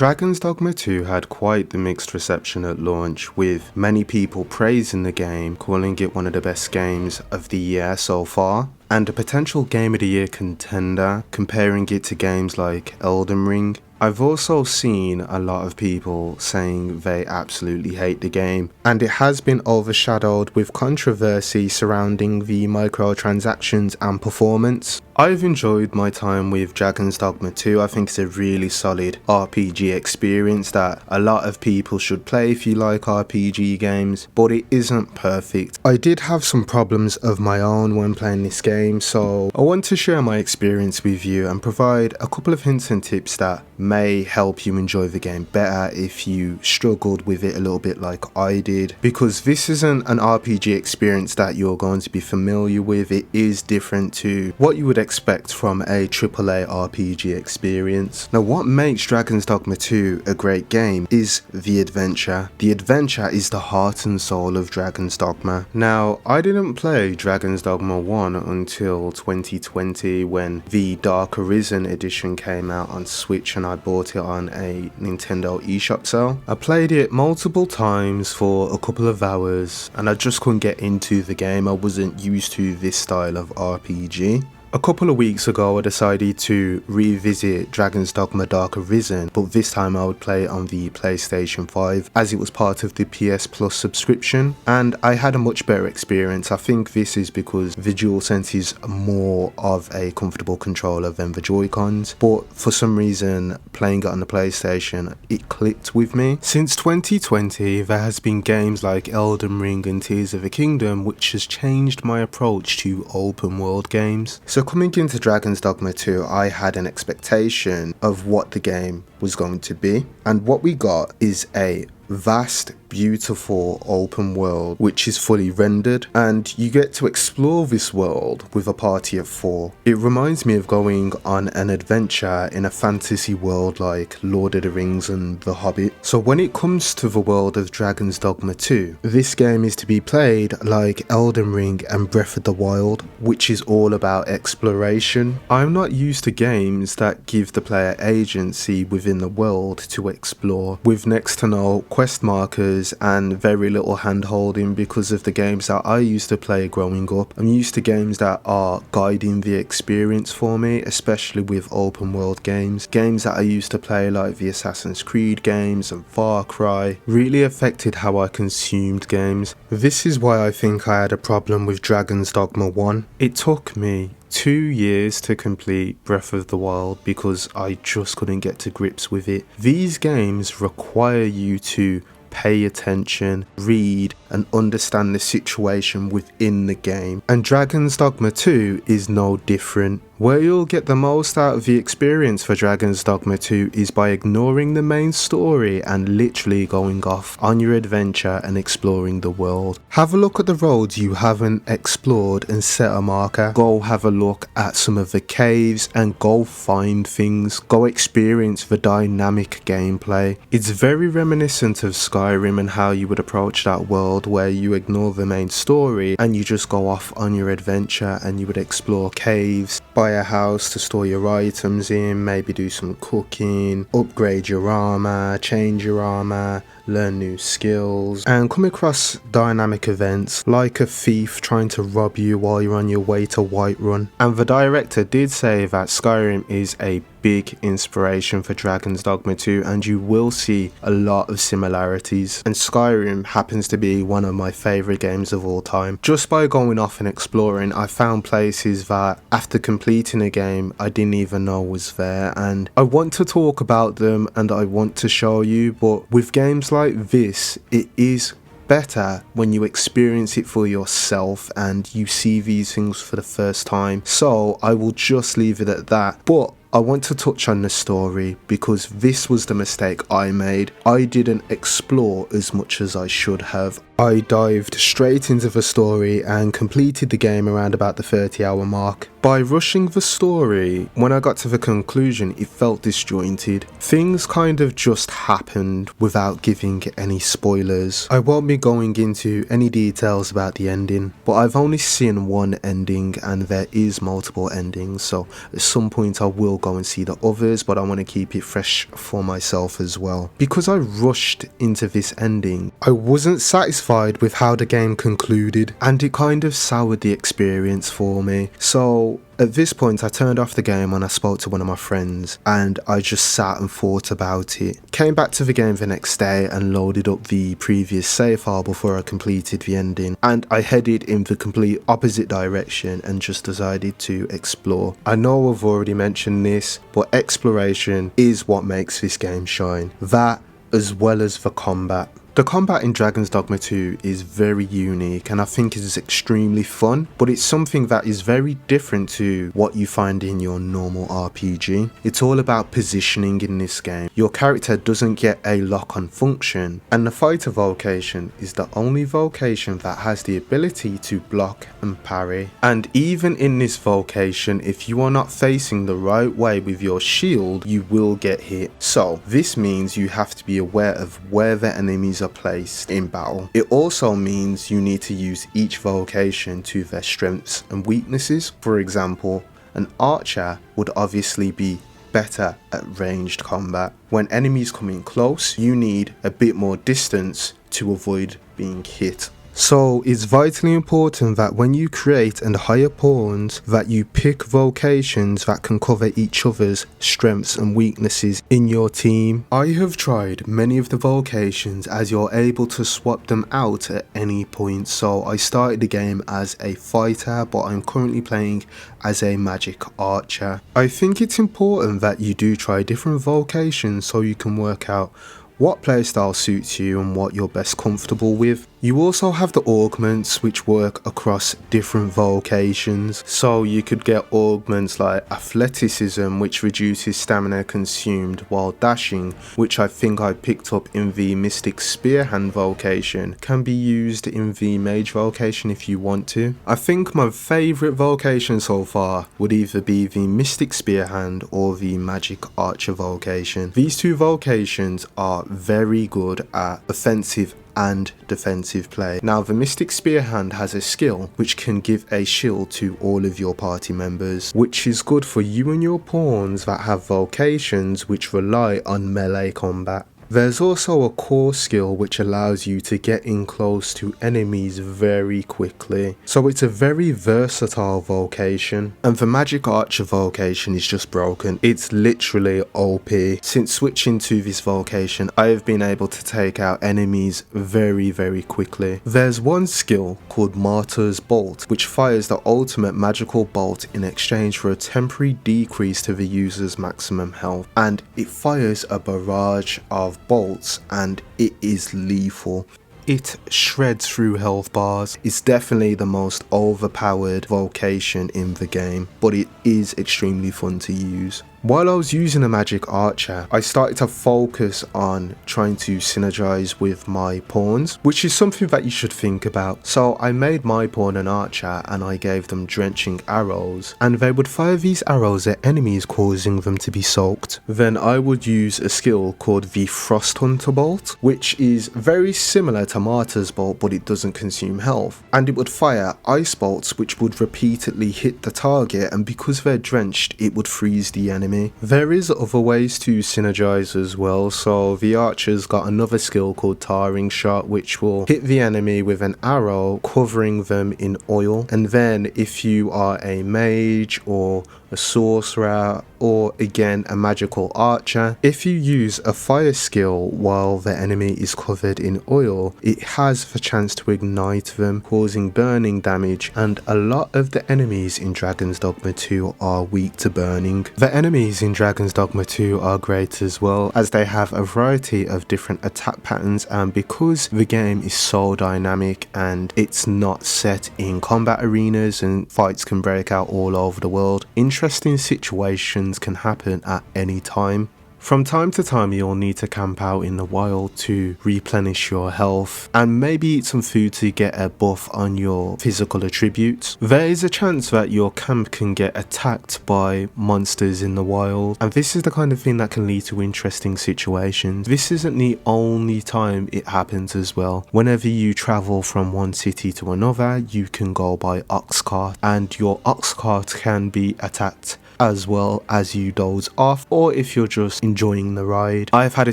Dragon's Dogma 2 had quite the mixed reception at launch, with many people praising the game, calling it one of the best games of the year so far, and a potential Game of the Year contender, comparing it to games like Elden Ring. I've also seen a lot of people saying they absolutely hate the game, and it has been overshadowed with controversy surrounding the microtransactions and performance. I've enjoyed my time with Dragon's Dogma 2. I think it's a really solid RPG experience that a lot of people should play if you like RPG games, but it isn't perfect. I did have some problems of my own when playing this game, so I want to share my experience with you and provide a couple of hints and tips that may help you enjoy the game better if you struggled with it a little bit like I did, because this isn't an RPG experience that you're going to be familiar with. It is different to what you would expect from a AAA RPG experience. Now, what makes Dragon's Dogma 2 a great game is the adventure. The adventure is the heart and soul of Dragon's Dogma. Now, I didn't play Dragon's Dogma 1 until 2020 when the Dark Arisen edition came out on Switch and I bought it on a Nintendo eShop sale. I played it multiple times for a couple of hours and I just couldn't get into the game. I wasn't used to this style of RPG. A couple of weeks ago I decided to revisit Dragon's Dogma Dark Arisen, but this time I would play it on the PlayStation 5 as it was part of the PS Plus subscription, and I had a much better experience. I think this is because the DualSense is more of a comfortable controller than the Joy-Cons, but for some reason playing it on the PlayStation it clicked with me. Since 2020 there has been games like Elden Ring and Tears of the Kingdom which has changed my approach to open world games. So coming into Dragon's Dogma 2, I had an expectation of what the game was going to be, and what we got is a vast, beautiful open world which is fully rendered, and you get to explore this world with a party of 4. It reminds me of going on an adventure in a fantasy world like Lord of the Rings and The Hobbit. So when it comes to the world of Dragon's Dogma 2, this game is to be played like Elden Ring and Breath of the Wild, which is all about exploration. I'm not used to games that give the player agency within the world to explore, with next to no quest markers and very little hand holding because of the games that I used to play growing up. I'm used to games that are guiding the experience for me, especially with open world games. Games that I used to play like the Assassin's Creed games and Far Cry really affected how I consumed games. This is why I think I had a problem with Dragon's Dogma 1. It took me 2 years to complete Breath of the Wild because I just couldn't get to grips with it. These games require you to pay attention, read and understand the situation within the game, and Dragon's Dogma 2 is no different. Where you'll get the most out of the experience for Dragon's Dogma 2 is by ignoring the main story and literally going off on your adventure and exploring the world. Have a look at the roads you haven't explored and set a marker. Go have a look at some of the caves and go find things. Go experience the dynamic gameplay. It's very reminiscent of Skyrim and how you would approach that world, where you ignore the main story and you just go off on your adventure and you would explore caves, buy a house to store your items in, maybe do some cooking, upgrade your armor, change your armor, learn new skills, and come across dynamic events like a thief trying to rob you while you're on your way to Whiterun. And the director did say that Skyrim is a big inspiration for Dragon's Dogma 2 and you will see a lot of similarities, and Skyrim happens to be one of my favourite games of all time. Just by going off and exploring, I found places that after completing a game I didn't even know was there, and I want to talk about them and I want to show you, but with games like this it is better when you experience it for yourself and you see these things for the first time. So I will just leave it at that, but I want to touch on the story because this was the mistake I made. I didn't explore as much as I should have. I dived straight into the story and completed the game around about the 30-hour mark. By rushing the story, when I got to the conclusion it felt disjointed. Things kind of just happened without giving any spoilers. I won't be going into any details about the ending, but I've only seen one ending and there is multiple endings, so at some point I will go and see the others, but I want to keep it fresh for myself as well. Because I rushed into this ending, I wasn't satisfied with how the game concluded, and it kind of soured the experience for me. So at this point I turned off the game and I spoke to one of my friends, and I just sat and thought about it. Came back to the game the next day and loaded up the previous save file before I completed the ending, and I headed in the complete opposite direction and just decided to explore. I know I've already mentioned this, but exploration is what makes this game shine. That, as well as the combat. The combat in Dragon's Dogma 2 is very unique, and I think it is extremely fun, but it's something that is very different to what you find in your normal RPG. It's all about positioning in this game. Your character doesn't get a lock-on function, and the fighter vocation is the only vocation that has the ability to block and parry. And even in this vocation, if you are not facing the right way with your shield, you will get hit. So this means you have to be aware of where the enemies are placed in battle. It also means you need to use each vocation to their strengths and weaknesses. For example, an archer would obviously be better at ranged combat. When enemies come in close, you need a bit more distance to avoid being hit. So it's vitally important that when you create and hire pawns, that you pick vocations that can cover each other's strengths and weaknesses in your team. I have tried many of the vocations as you're able to swap them out at any point. So I started the game as a fighter, but I'm currently playing as a magic archer. I think it's important that you do try different vocations so you can work out what playstyle suits you and what you're best comfortable with. You also have the augments which work across different vocations. So you could get augments like athleticism, which reduces stamina consumed while dashing, which I think I picked up in the Mystic Spearhand vocation. Can be used in the mage vocation if you want to. I think my favourite vocation so far would either be the Mystic Spearhand or the Magic Archer vocation. These two vocations are very good at offensive and defensive play. Now the Mystic Spearhand has a skill which can give a shield to all of your party members, which is good for you and your pawns that have vocations which rely on melee combat. There's also a core skill which allows you to get in close to enemies very quickly, so it's a very versatile vocation. And the Magic Archer vocation is just broken. It's literally OP. Since switching to this vocation, I have been able to take out enemies very quickly. There's one skill called Martyr's Bolt, which fires the ultimate magical bolt in exchange for a temporary decrease to the user's maximum health, and it fires a barrage of bolts and it is lethal. It shreds through health bars. It's definitely the most overpowered vocation in the game, but it is extremely fun to use. While I was using a Magic Archer, I started to focus on trying to synergize with my pawns, which is something that you should think about. So I made my pawn an archer and I gave them drenching arrows, and they would fire these arrows at enemies, causing them to be soaked. Then I would use a skill called the Frost Hunter Bolt, which is very similar to Martyr's Bolt, but it doesn't consume health, and it would fire ice bolts which would repeatedly hit the target, and because they're drenched it would freeze the enemy. There is other ways to synergize as well, so the archer's got another skill called Tarring Shot, which will hit the enemy with an arrow covering them in oil, and then if you are a mage or a sorcerer or again a magical archer, if you use a fire skill while the enemy is covered in oil, it has the chance to ignite them, causing burning damage, and a lot of the enemies in Dragon's Dogma 2 are weak to burning. The enemies in Dragon's Dogma 2 are great as well, as they have a variety of different attack patterns, and because the game is so dynamic and it's not set in combat arenas and fights can break out all over the world, interesting situations can happen at any time. From time to time you'll need to camp out in the wild to replenish your health and maybe eat some food to get a buff on your physical attributes. There is a chance that your camp can get attacked by monsters in the wild, and this is the kind of thing that can lead to interesting situations. This isn't the only time it happens as well. Whenever you travel from one city to another, you can go by ox cart, and your ox cart can be attacked as well as you doze off, or if you're just enjoying the ride. I've had a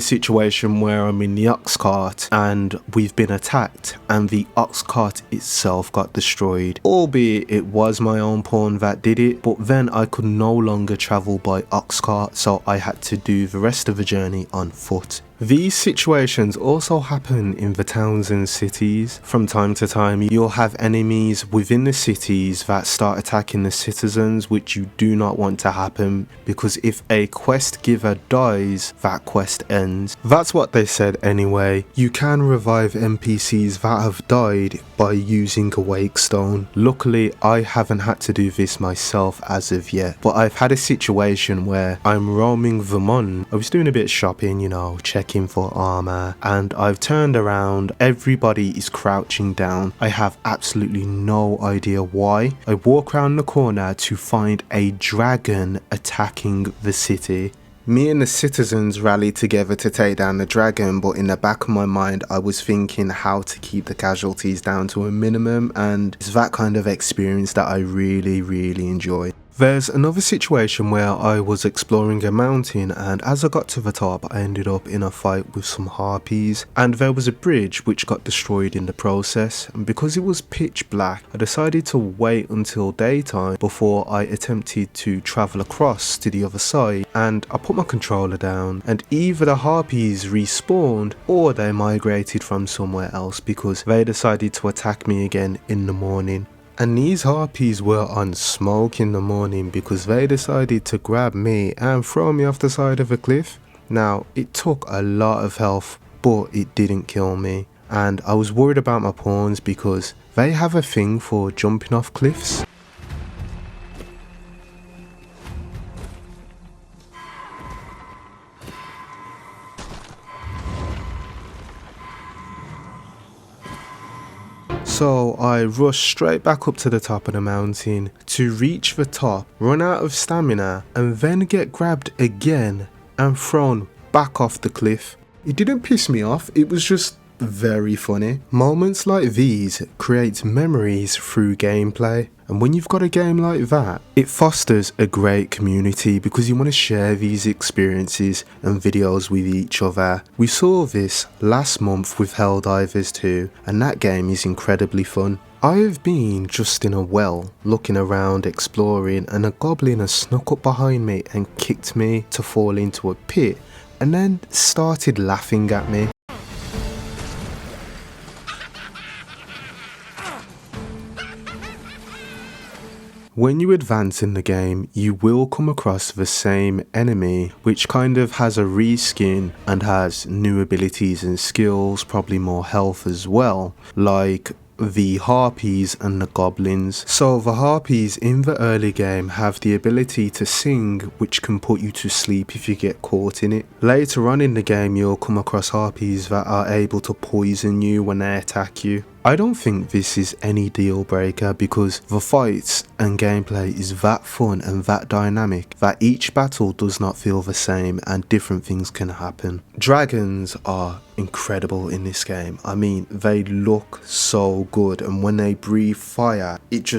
situation where I'm in the ox cart and we've been attacked and the ox cart itself got destroyed, albeit it was my own pawn that did it, but then I could no longer travel by ox cart, so I had to do the rest of the journey on foot. These situations also happen in the towns and cities. From time to time, you'll have enemies within the cities that start attacking the citizens, which you do not want to happen, because if a quest giver dies, that quest ends. That's what they said anyway. You can revive NPCs that have died by using a wake stone. Luckily, I haven't had to do this myself as of yet, but I've had a situation where I'm roaming Vermont. I was doing a bit of shopping, you know, checking for armor, and I've turned around. Everybody is crouching down. I have absolutely no idea why. I walk around the corner to find a dragon attacking the city. Me and the citizens rallied together to take down the dragon, but in the back of my mind I was thinking how to keep the casualties down to a minimum, and it's that kind of experience that I really enjoy. There's another situation where I was exploring a mountain, and as I got to the top I ended up in a fight with some harpies, and there was a bridge which got destroyed in the process, and because it was pitch black I decided to wait until daytime before I attempted to travel across to the other side, and I put my controller down and either the harpies respawned or they migrated from somewhere else because they decided to attack me again in the morning. And these harpies were on smoke in the morning because they decided to grab me and throw me off the side of a cliff. Now, it took a lot of health, but it didn't kill me. And I was worried about my pawns because they have a thing for jumping off cliffs. So I rushed straight back up to the top of the mountain to reach the top, run out of stamina, and then get grabbed again and thrown back off the cliff. It didn't piss me off, it was just very funny. Moments like these create memories through gameplay, and when you've got a game like that, it fosters a great community because you want to share these experiences and videos with each other. We saw this last month with Helldivers 2, and that game is incredibly fun. I have been just in a well, looking around, exploring, and a goblin has snuck up behind me and kicked me to fall into a pit, and then started laughing at me. When you advance in the game, you will come across the same enemy, which kind of has a reskin and has new abilities and skills, probably more health as well, like the harpies and the goblins. So the harpies in the early game have the ability to sing, which can put you to sleep if you get caught in it. Later on in the game you'll come across harpies that are able to poison you when they attack you. I don't think this is any deal breaker because the fights and gameplay is that fun and that dynamic that each battle does not feel the same and different things can happen. Dragons are incredible in this game. I mean, they look so good, and when they breathe fire, it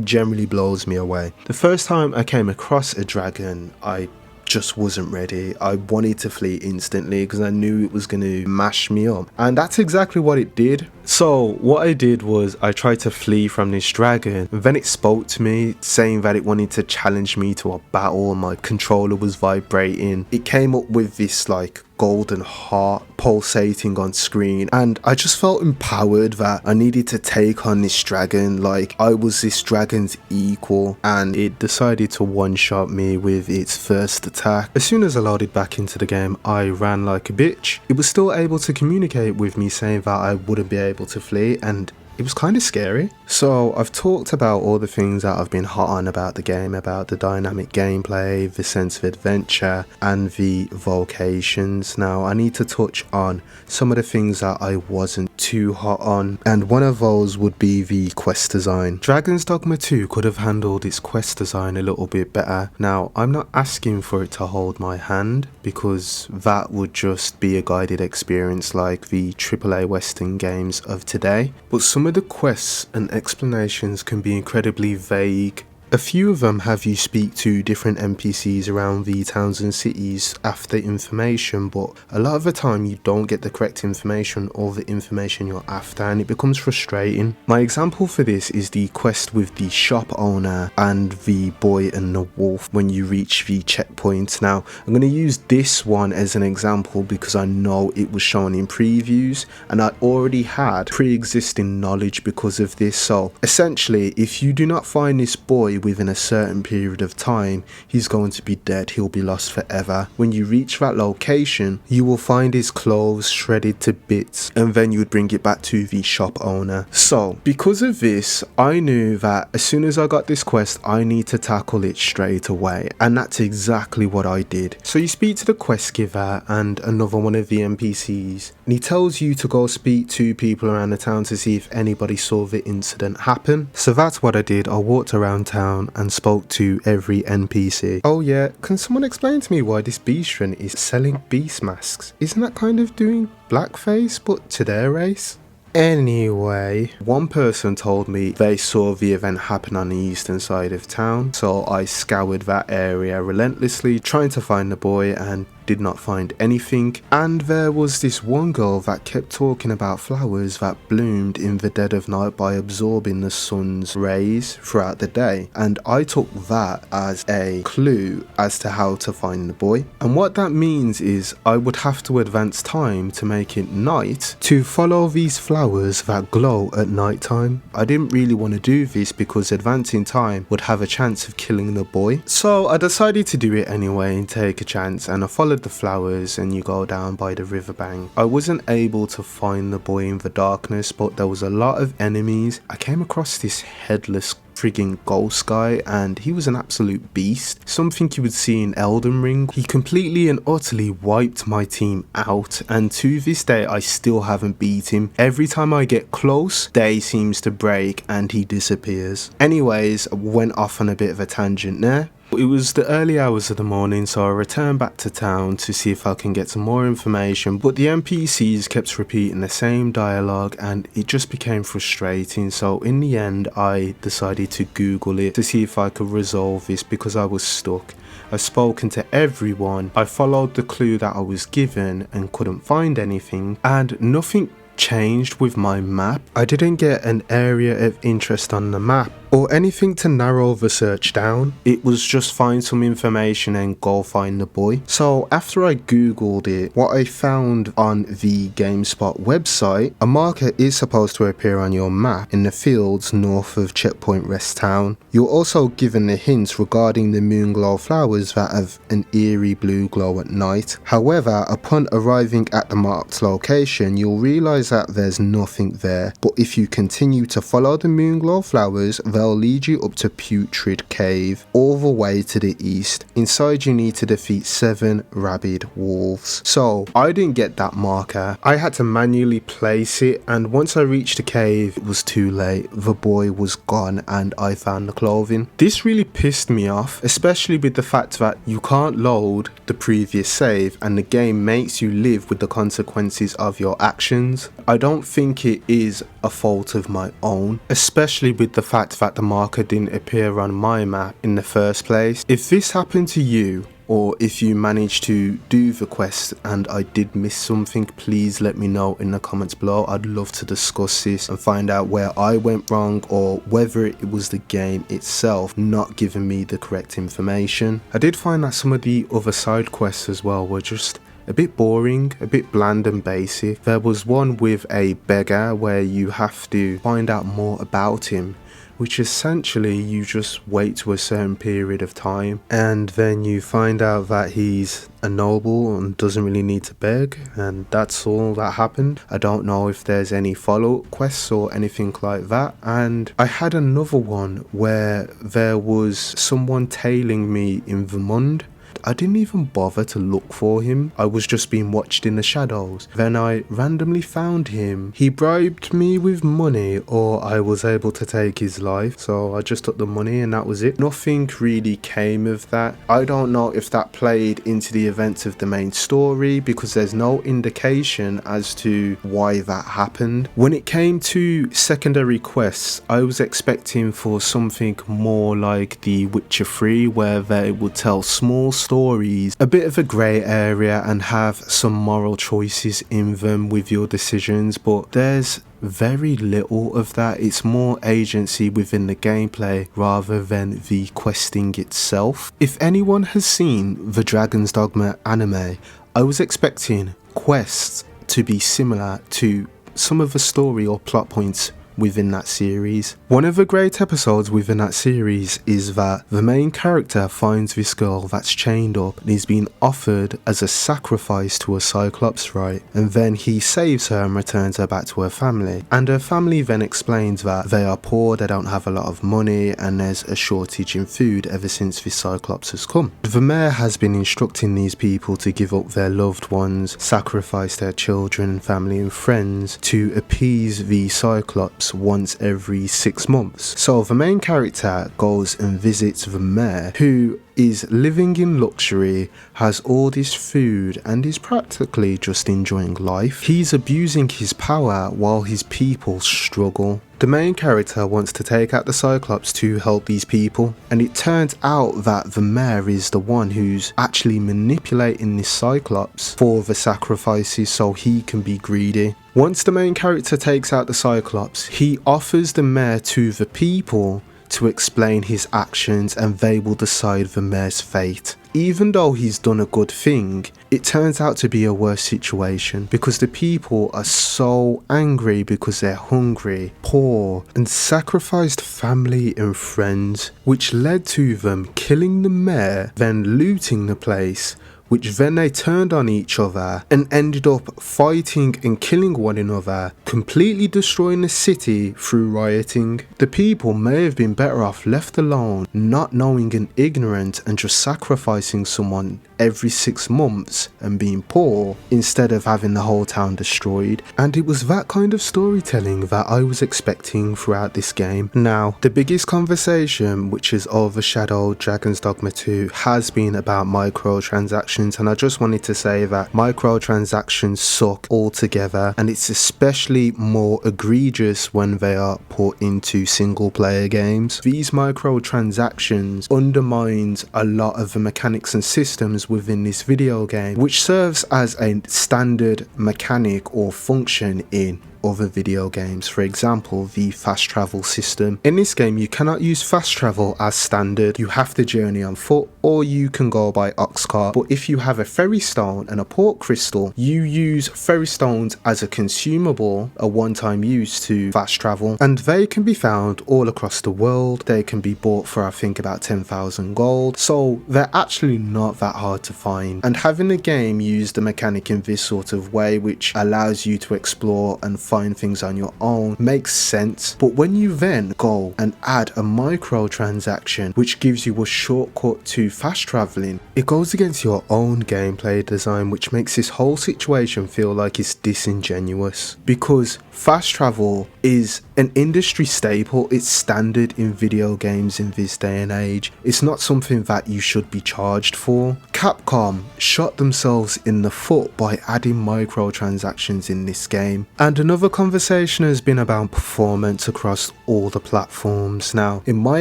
generally blows me away. The first time I came across a dragon, I just wasn't ready. I wanted to flee instantly because I knew it was going to mash me up, and that's exactly what it did. So what I did was I tried to flee from this dragon, and then it spoke to me saying that it wanted to challenge me to a battle. My controller was vibrating. It came up with this like golden heart pulsating on screen, and I just felt empowered that I needed to take on this dragon like I was this dragon's equal, and it decided to one-shot me with its first attack. As soon as I loaded back into the game, I ran like a bitch. It was still able to communicate with me saying that I wouldn't be able to flee, and it was kind of scary. So I've talked about all the things that I've been hot on about the game, about the dynamic gameplay, the sense of adventure, and the vocations. Now I need to touch on some of the things that I wasn't too hot on, and one of those would be the quest design. Dragon's Dogma 2 could have handled its quest design a little bit better. Now I'm not asking for it to hold my hand because that would just be a guided experience like the AAA Western games of today, but some of the quests and explanations can be incredibly vague A few of them have you speak to different NPCs around the towns and cities after information, but a lot of the time you don't get the correct information or the information you're after, and it becomes frustrating. My example for this is the quest with the shop owner and the boy and the wolf when you reach the checkpoint. Now, I'm going to use this one as an example because I know it was shown in previews and I already had pre-existing knowledge because of this. So essentially, if you do not find this boy within a certain period of time, he's going to be dead. He'll be lost forever. When you reach that location, you will find his clothes shredded to bits, and then you would bring it back to the shop owner. So because of this, I knew that as soon as I got this quest, I need to tackle it straight away, and that's exactly what I did. So you speak to the quest giver and another one of the NPCs, and he tells you to go speak to people around the town to see if anybody saw the incident happen. So that's what I did. I walked around town and spoke to every NPC. Oh yeah, can someone explain to me why this bestian is selling beast masks? Isn't that kind of doing blackface but to their race? Anyway, one person told me they saw the event happen on the eastern side of town, so I scoured that area relentlessly trying to find the boy and did not find anything. And there was this one girl that kept talking about flowers that bloomed in the dead of night by absorbing the sun's rays throughout the day, and I took that as a clue as to how to find the boy. And what that means is I would have to advance time to make it night to follow these flowers that glow at night time. I didn't really want to do this because advancing time would have a chance of killing the boy, so I decided to do it anyway and take a chance, and I followed the flowers and you go down by the riverbank. I wasn't able to find the boy in the darkness, but there was a lot of enemies. I came across this headless frigging ghost guy and he was an absolute beast, something you would see in Elden Ring. He completely and utterly wiped my team out, and to this day I still haven't beat him. Every time I get close, day seems to break and he disappears. Anyways, I went off on a bit of a tangent there. It was the early hours of the morning, so I returned back to town to see if I can get some more information, but the NPCs kept repeating the same dialogue and it just became frustrating. So in the end I decided to Google it to see if I could resolve this because I was stuck. I've spoken to everyone, I followed the clue that I was given and couldn't find anything, and nothing changed with my map. I didn't get an area of interest on the map or anything to narrow the search down. It was just find some information and go find the boy. So after I googled it, what I found on the GameSpot website, a marker is supposed to appear on your map in the fields north of Checkpoint Rest Town. You're also given the hints regarding the moonglow flowers that have an eerie blue glow at night. However, upon arriving at the marked location, you'll realise that there's nothing there, but if you continue to follow the moonglow flowers, they'll lead you up to Putrid Cave, all the way to the east. Inside you need to defeat 7 rabid wolves. So I didn't get that marker, I had to manually place it, and once I reached the cave it was too late. The boy was gone and I found the clothing. This really pissed me off, especially with the fact that you can't load the previous save and the game makes you live with the consequences of your actions. I don't think it is a fault of my own, especially with the fact that the marker didn't appear on my map in the first place. If this happened to you, or if you managed to do the quest and I did miss something, please let me know in the comments below. I'd love to discuss this and find out where I went wrong or whether it was the game itself not giving me the correct information. I did find that some of the other side quests as well were just a bit boring, a bit bland and basic. There was one with a beggar where you have to find out more about him, which essentially you just wait to a certain period of time and then you find out that he's a noble and doesn't really need to beg, and that's all that happened. I don't know if there's any follow-up quests or anything like that. And I had another one where there was someone tailing me in the Mund, I didn't even bother to look for him. I was just being watched in the shadows. Then I randomly found him. He bribed me with money, or I was able to take his life. So I just took the money and that was it. Nothing really came of that. I don't know if that played into the events of the main story, because there's no indication as to why that happened. When it came to secondary quests, I was expecting for something more like The Witcher 3, where they would tell small stories, a bit of a grey area, and have some moral choices in them with your decisions, but there's very little of that. It's more agency within the gameplay rather than the questing itself. If anyone has seen the Dragon's Dogma anime, I was expecting quests to be similar to some of the story or plot points within that series. One of the great episodes within that series is that the main character finds this girl that's chained up and is being offered as a sacrifice to a Cyclops rite, and then he saves her and returns her back to her family. And her family then explains that they are poor, they don't have a lot of money, and there's a shortage in food ever since this Cyclops has come. The mayor has been instructing these people to give up their loved ones, sacrifice their children, family and friends to appease the Cyclops once every 6 months. So the main character goes and visits the mayor, who is living in luxury, has all this food, and is practically just enjoying life. He's abusing his power while his people struggle. The main character wants to take out the Cyclops to help these people, and it turns out that the mayor is the one who's actually manipulating this Cyclops for the sacrifices so he can be greedy. Once the main character takes out the Cyclops, he offers the mayor to the people to explain his actions, and they will decide the mayor's fate. Even though he's done a good thing, it turns out to be a worse situation because the people are so angry because they're hungry, poor, and sacrificed family and friends, which led to them killing the mayor, then looting the place, which then they turned on each other and ended up fighting and killing one another, completely destroying the city through rioting. The people may have been better off left alone, not knowing and ignorant, and just sacrificing someone every 6 months and being poor instead of having the whole town destroyed. And it was that kind of storytelling that I was expecting throughout this game. Now, the biggest conversation which has overshadowed Dragon's Dogma 2 has been about microtransactions, and I just wanted to say that microtransactions suck altogether, and it's especially more egregious when they are put into single player games. These microtransactions undermines a lot of the mechanics and systems within this video game, which serves as a standard mechanic or function in other video games. For example, the fast travel system. In this game, you cannot use fast travel as standard. You have to journey on foot, or you can go by ox cart. But if you have a ferry stone and a port crystal, you use ferry stones as a consumable, a one-time use to fast travel, and they can be found all across the world. They can be bought for I think about 10,000 gold, so they're actually not that hard to find. And having the game use the mechanic in this sort of way, which allows you to explore and find things on your own, makes sense. But when you then go and add a microtransaction which gives you a shortcut to fast traveling, it goes against your own gameplay design, which makes this whole situation feel like it's disingenuous, because fast travel is an industry staple. It's standard in video games in this day and age. It's not something that you should be charged for. Capcom shot themselves in the foot by adding microtransactions in this game. And another conversation has been about performance across all the platforms. Now, in my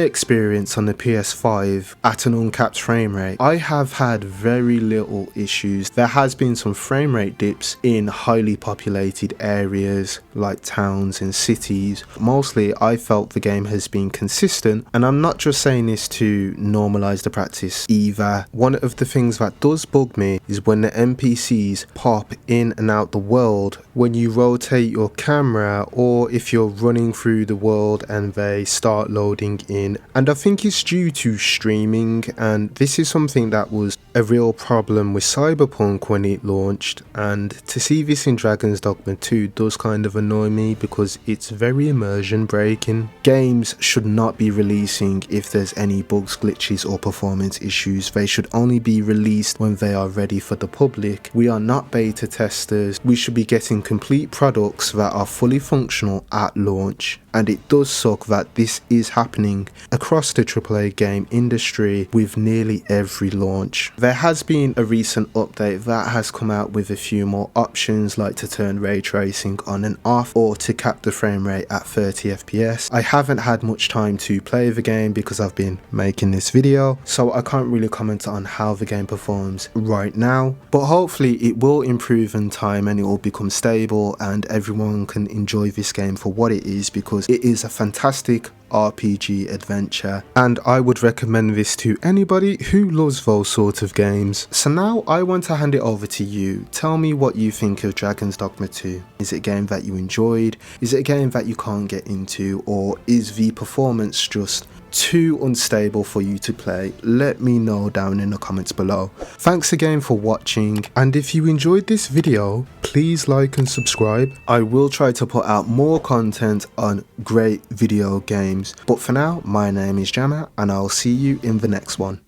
experience on the PS5 at an uncapped frame rate, I have had very little issues. There has been some frame rate dips in highly populated areas like towns and cities. Mostly I felt the game has been consistent, and I'm not just saying this to normalize the practice either. One of the things that does bug me is when the NPCs pop in and out the world when you rotate your camera, or if you're running through the world and they start loading in. And I think it's due to streaming, and this is something that was a real problem with Cyberpunk when it launched, and to see this in Dragon's Dogma 2 does kind of annoy me because it's very immersion breaking. Games should not be releasing if there's any bugs, glitches or performance issues. They should only be releasing released when they are ready for the public. We are not beta testers. We should be getting complete products that are fully functional at launch. And it does suck that this is happening across the AAA game industry with nearly every launch. There has been a recent update that has come out with a few more options, like to turn ray tracing on and off or to cap the frame rate at 30 FPS. I haven't had much time to play the game because I've been making this video, so I can't really comment on how the game performs right now, but hopefully it will improve in time and it will become stable and everyone can enjoy this game for what it is, because it is a fantastic RPG adventure and I would recommend this to anybody who loves those sort of games. So now I want to hand it over to you. Tell me what you think of Dragon's Dogma 2. Is it a game that you enjoyed? Is it a game that you can't get into? Or is the performance just too unstable for you to play? Let me know down in the comments below. Thanks again for watching, and if you enjoyed this video, please like and subscribe. I will try to put out more content on great video games, but for now, my name is Jammer and I'll see you in the next one.